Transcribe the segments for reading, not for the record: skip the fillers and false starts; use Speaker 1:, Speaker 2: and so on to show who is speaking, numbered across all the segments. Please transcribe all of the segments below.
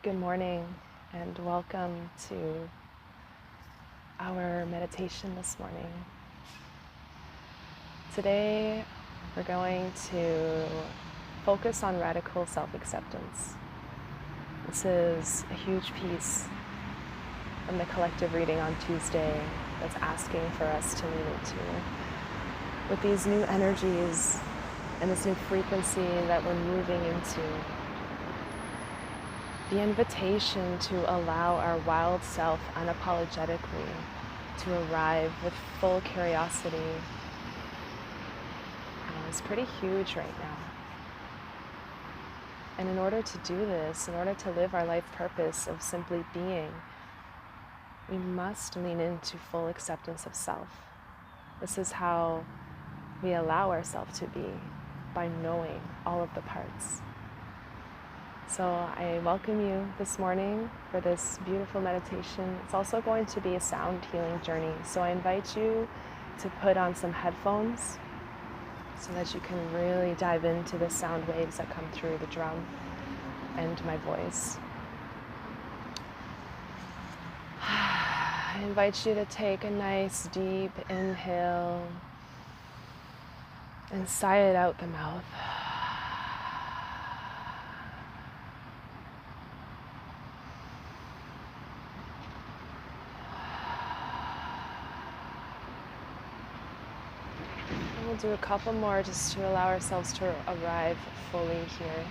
Speaker 1: Good morning and welcome to our meditation this morning. Today we're going to focus on radical self-acceptance. This is a huge piece from the collective reading on Tuesday that's asking for us to lean into. With these new energies and this new frequency that we're moving into, the invitation to allow our wild self unapologetically to arrive with full curiosity is pretty huge right now. And in order to do this, in order to live our life purpose of simply being, we must lean into full acceptance of self. This is how we allow ourselves to be, by knowing all of the parts. So I welcome you this morning for this beautiful meditation. It's also going to be a sound healing journey. So I invite you to put on some headphones so that you can really dive into the sound waves that come through the drum and my voice. I invite you to take a nice deep inhale and sigh it out the mouth. We'll do a couple more just to allow ourselves to arrive fully here.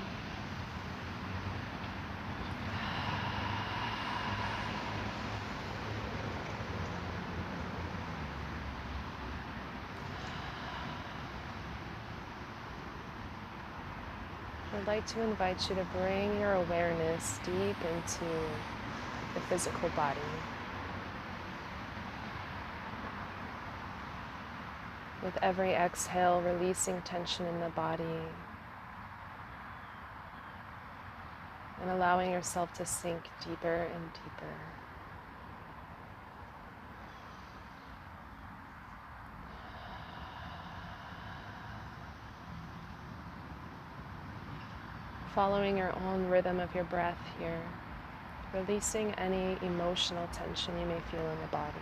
Speaker 1: I'd like to invite you to bring your awareness deep into the physical body. With every exhale, releasing tension in the body and allowing yourself to sink deeper and deeper. Following your own rhythm of your breath here, releasing any emotional tension you may feel in the body.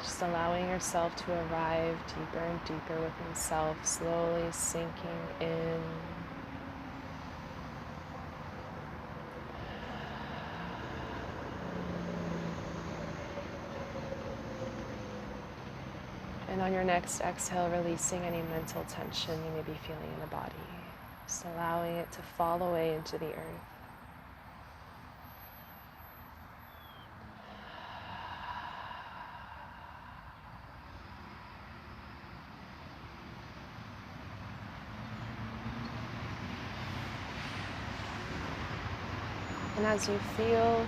Speaker 1: Just allowing yourself to arrive deeper and deeper within self, slowly sinking in. And on your next exhale, releasing any mental tension you may be feeling in the body. Just allowing it to fall away into the earth. And as you feel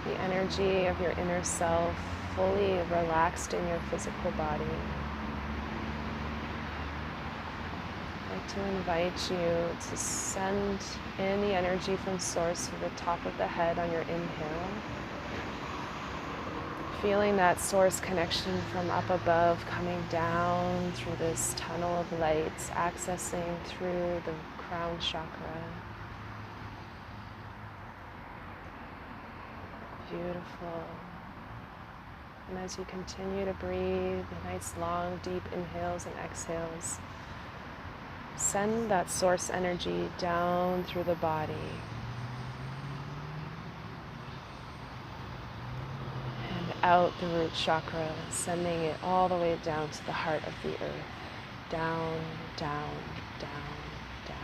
Speaker 1: the energy of your inner self fully relaxed in your physical body, I'd like to invite you to send in the energy from source to the top of the head on your inhale. Feeling that source connection from up above coming down through this tunnel of lights, accessing through the crown chakra. Beautiful. And as you continue to breathe, nice long deep inhales and exhales, send that source energy down through the body and out the root chakra, sending it all the way down to the heart of the earth. Down, down, down, down.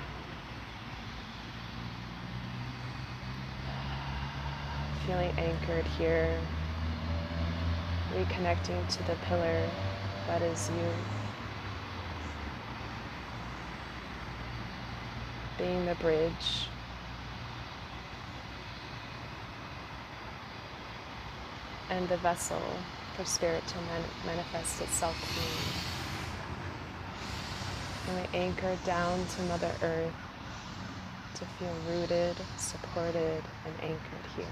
Speaker 1: Feeling anchored here, reconnecting to the pillar that is you, being the bridge, and the vessel for spirit to manifest itself through. Feeling anchored down to Mother Earth, to feel rooted, supported, and anchored here.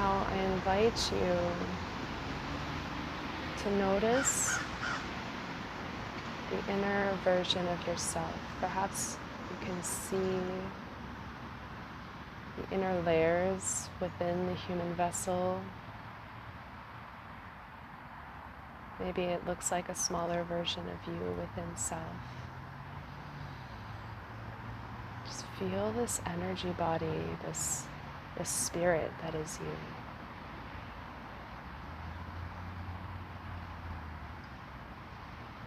Speaker 1: Now I invite you to notice the inner version of yourself. Perhaps you can see the inner layers within the human vessel. Maybe it looks like a smaller version of you within self. Just feel this energy body, this spirit that is you.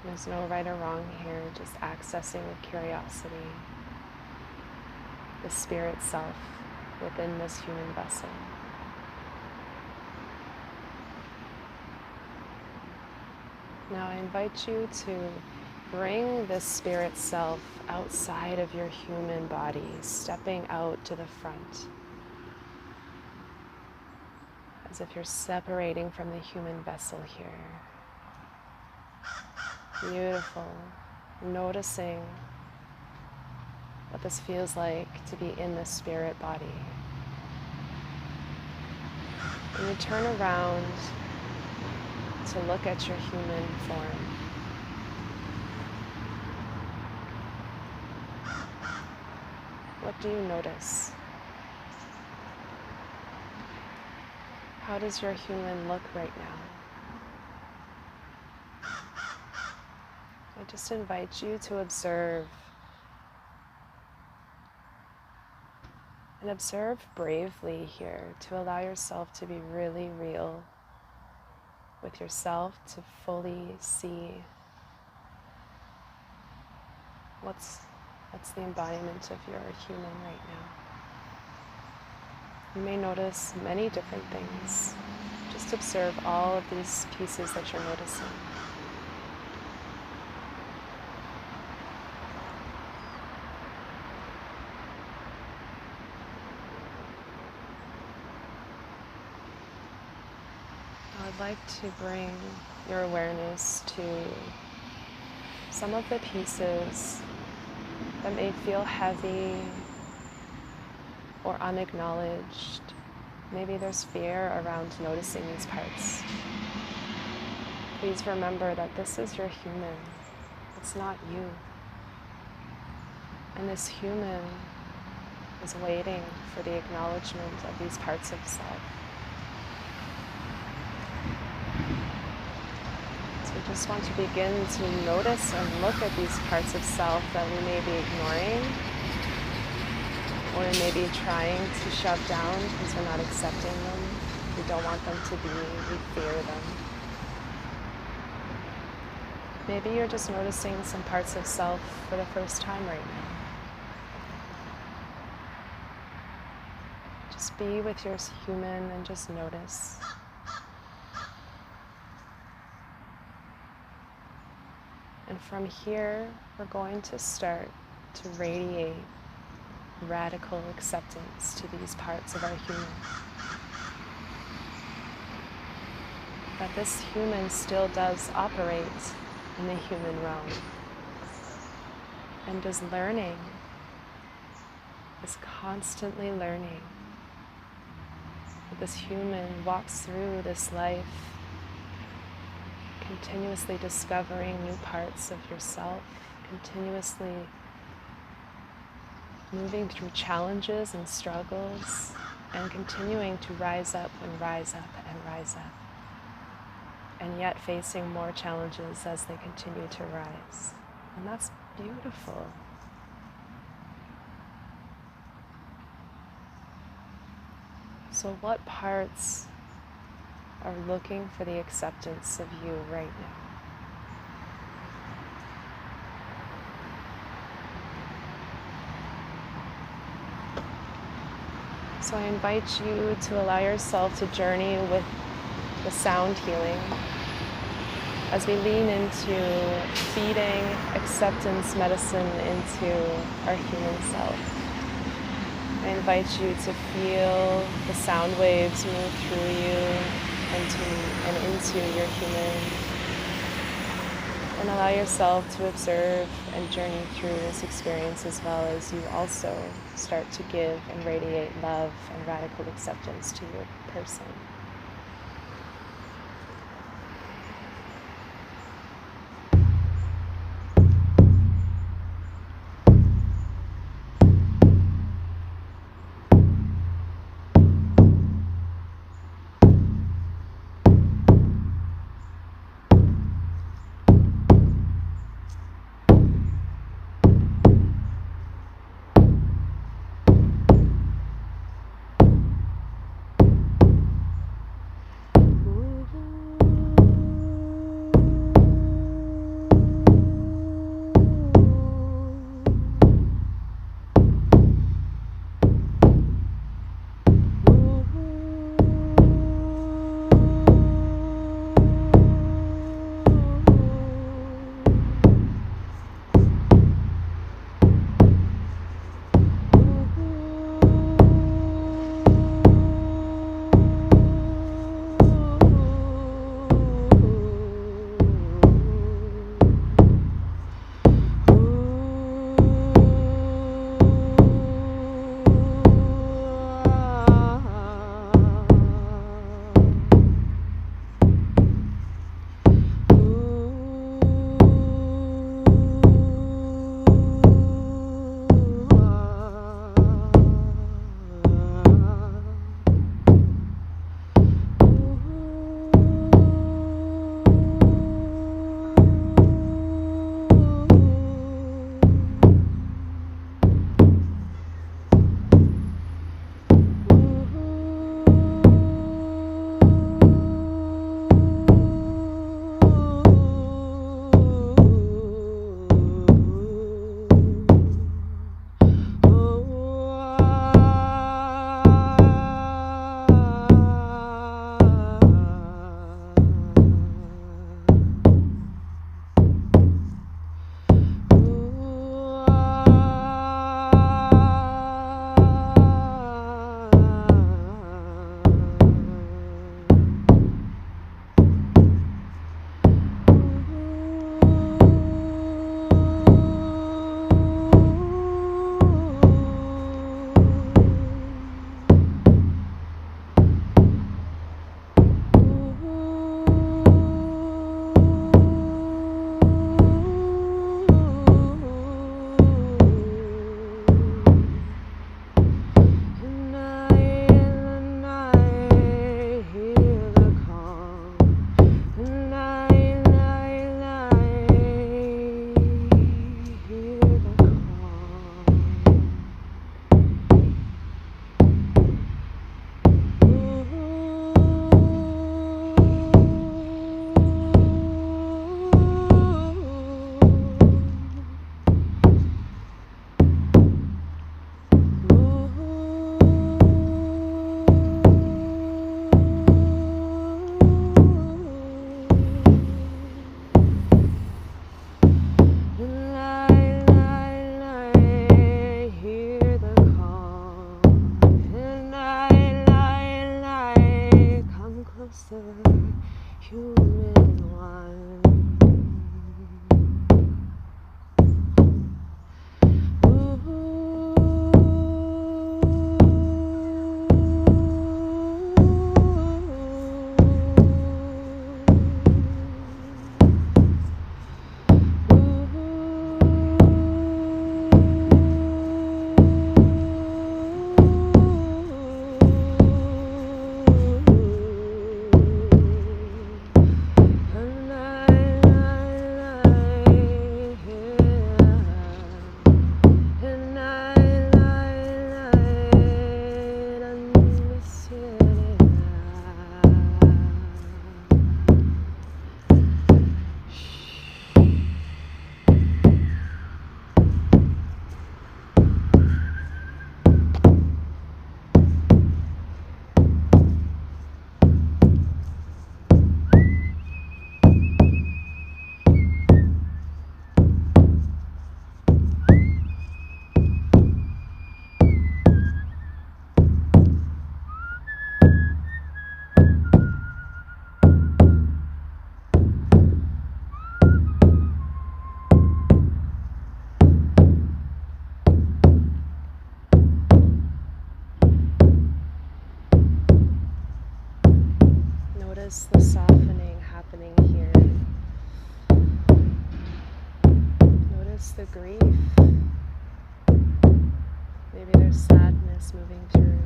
Speaker 1: There's no right or wrong here, just accessing with curiosity the spirit self within this human vessel. Now I invite you to bring this spirit self outside of your human body, stepping out to the front, as if you're separating from the human vessel here. Beautiful. Noticing what this feels like to be in the spirit body. And you turn around to look at your human form. What do you notice? How does your human look right now? I just invite you to observe. And observe bravely here, to allow yourself to be really real with yourself, to fully see what's the embodiment of your human right now. You may notice many different things. Just observe all of these pieces that you're noticing. I'd like to bring your awareness to some of the pieces that may feel heavy or unacknowledged. Maybe there's fear around noticing these parts. Please remember that this is your human. It's not you. And this human is waiting for the acknowledgement of these parts of self. So we just want to begin to notice and look at these parts of self that we may be ignoring, or we may be trying to shove down because we're not accepting them. We don't want them to be, we fear them. Maybe you're just noticing some parts of self for the first time right now. Just be with your human and just notice. And from here, we're going to start to radiate radical acceptance to these parts of our human. That this human still does operate in the human realm and is learning, is constantly learning. That this human walks through this life continuously discovering new parts of yourself, continuously moving through challenges and struggles, and continuing to rise up and rise up and rise up, and yet facing more challenges as they continue to rise. And that's beautiful. So what parts are looking for the acceptance of you right now? So I invite you to allow yourself to journey with the sound healing as we lean into feeding acceptance medicine into our human self. I invite you to feel the sound waves move through you and into your human, And allow yourself to observe and journey through this experience as well as you also start to give and radiate love and radical acceptance to your person. Notice the softening happening here. Notice the grief. Maybe there's sadness moving through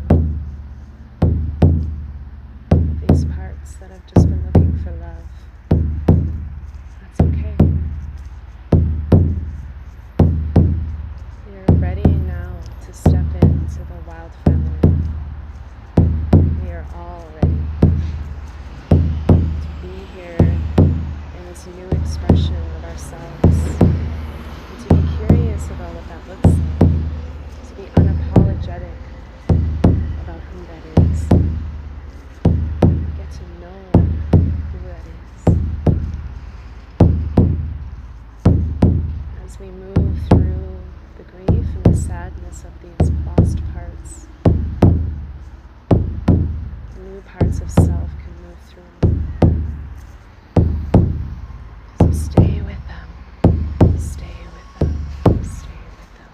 Speaker 1: these parts that have just been looking for love. That's okay. You're ready now to step into the wild feminine. We are all ready to be here in this new expression of ourselves, and to be curious about what that looks like, to be unapologetic about who that is, get to know who that is. As we move through the grief and the sadness of these lost parts, new parts of self can move through. So stay with them, stay with them, stay with them.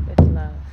Speaker 1: With love.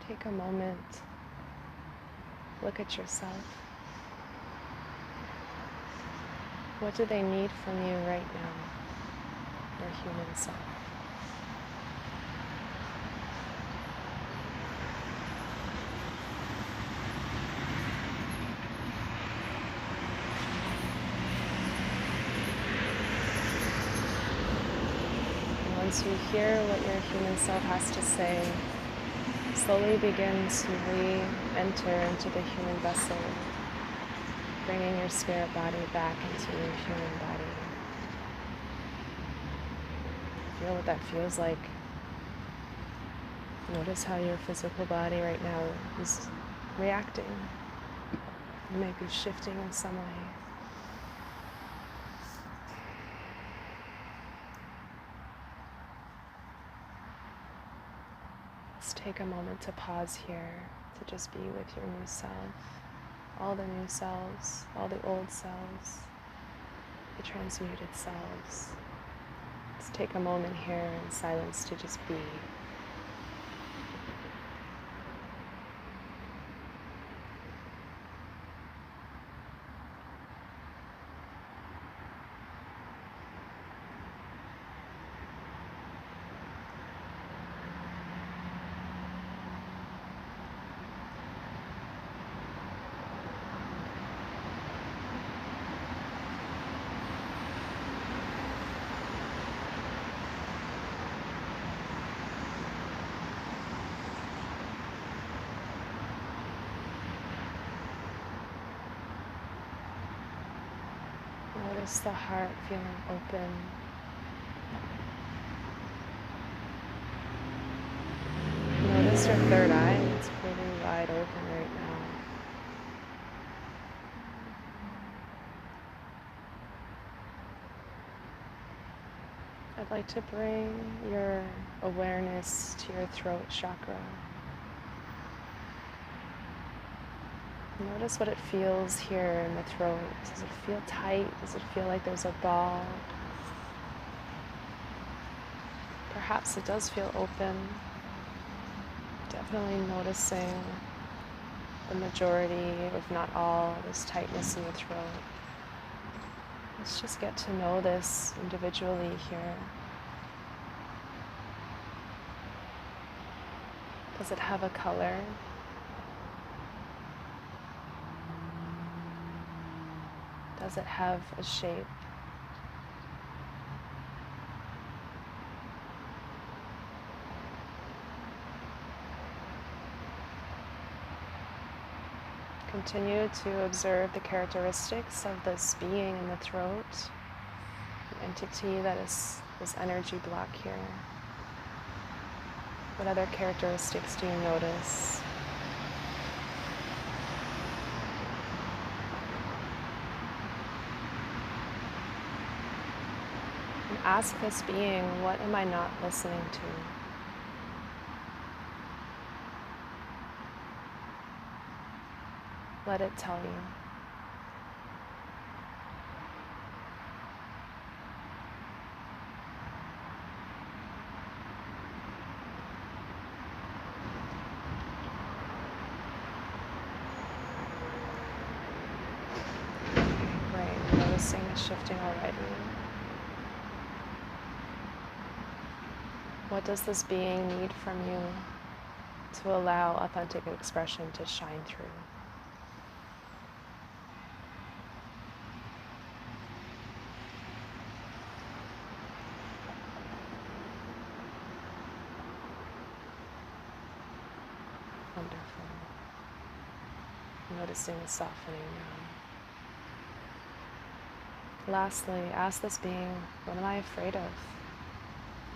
Speaker 1: Take a moment, look at yourself. What do they need from you right now, your human self? And once you hear what your human self has to say, slowly begin to re-enter into the human vessel, bringing your spirit body back into your human body. Feel what that feels like. Notice how your physical body right now is reacting. You might be shifting in some way. Let's take a moment to pause here, to just be with your new self. All the new selves, all the old selves, the transmuted selves. Let's take a moment here in silence to just be. Notice the heart feeling open. Notice your third eye, it's pretty wide open right now. I'd like to bring your awareness to your throat chakra. Notice what it feels here in the throat. Does it feel tight? Does it feel like there's a ball? Perhaps it does feel open. Definitely noticing the majority, if not all, this tightness in the throat. Let's just get to know this individually here. Does it have a color? Does it have a shape? Continue to observe the characteristics of this being in the throat, the entity that is this energy block here. What other characteristics do you notice? And ask this being, what am I not listening to? Let it tell you. Great, noticing the shifting already. What does this being need from you to allow authentic expression to shine through? Wonderful. Noticing the softening now. Lastly, ask this being, what am I afraid of?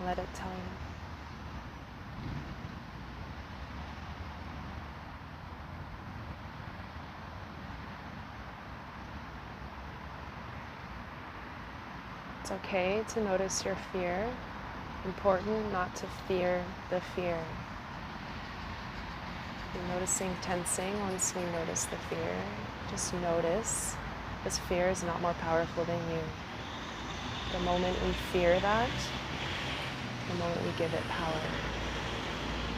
Speaker 1: Let it tell you. It's okay to notice your fear. Important not to fear the fear. You're noticing tensing once we notice the fear. Just notice this fear is not more powerful than you. The moment we fear that, the moment we give it power.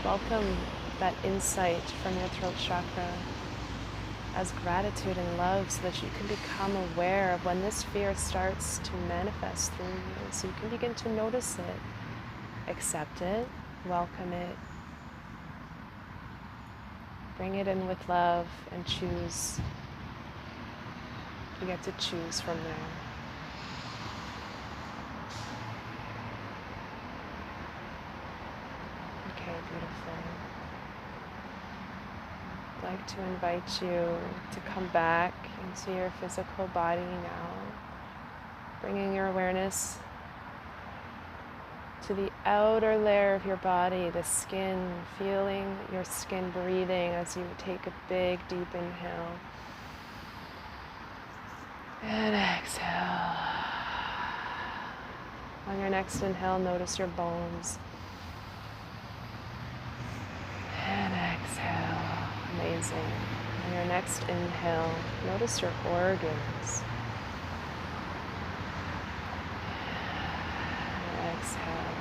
Speaker 1: Welcome that insight from your throat chakra as gratitude and love, so that you can become aware of when this fear starts to manifest through you, so you can begin to notice it, accept it, welcome it, bring it in with love, and choose. You get to choose from there. Okay, beautiful. I'd like to invite you to come back into your physical body now, bringing your awareness to the outer layer of your body, the skin, feeling your skin breathing as you take a big, deep inhale. And exhale. On your next inhale, notice your bones. And exhale. Amazing. On your next inhale, notice your organs. And exhale.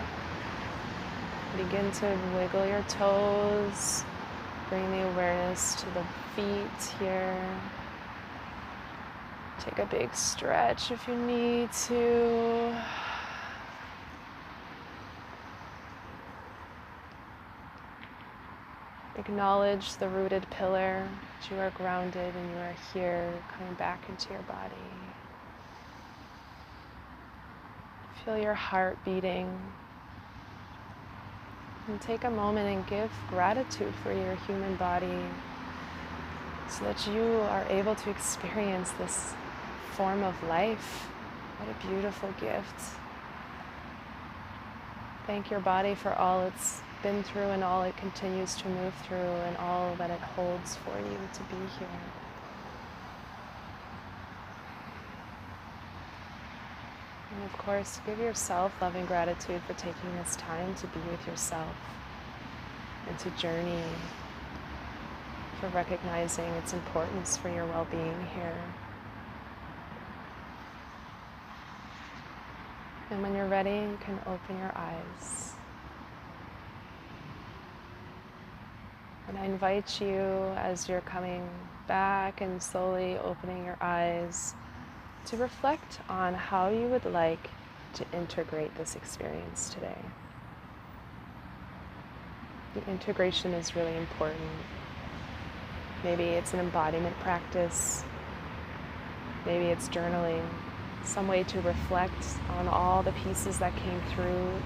Speaker 1: Begin to wiggle your toes. Bring the awareness to the feet here. Take a big stretch if you need to. Acknowledge the rooted pillar, that you are grounded and you are here, coming back into your body. Feel your heart beating. And take a moment and give gratitude for your human body, so that you are able to experience this form of life. What a beautiful gift. Thank your body for all it's been through and all it continues to move through and all that it holds for you to be here. And of course, give yourself love and gratitude for taking this time to be with yourself and to journey, for recognizing its importance for your well-being here. And when you're ready, you can open your eyes. And I invite you, as you're coming back and slowly opening your eyes, to reflect on how you would like to integrate this experience today. The integration is really important. Maybe it's an embodiment practice. Maybe it's journaling. Some way to reflect on all the pieces that came through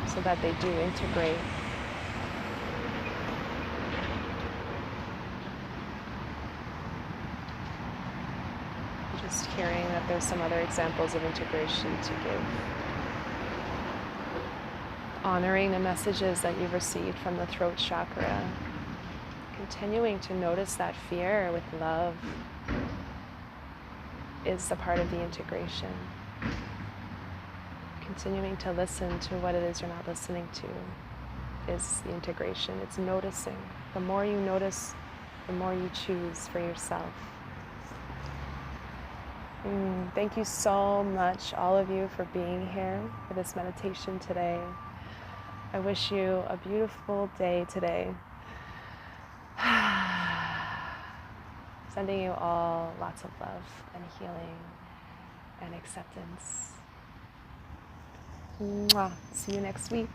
Speaker 1: so that they do integrate. Just hearing that there's some other examples of integration to give. Honoring the messages that you've received from the throat chakra. Continuing to notice that fear with love is a part of the integration. Continuing to listen to what it is you're not listening to is the integration. It's noticing. The more you notice, the more you choose for yourself. Thank you so much, all of you, for being here for this meditation today. I wish you a beautiful day today. Sending you all lots of love and healing and acceptance. Mwah. See you next week.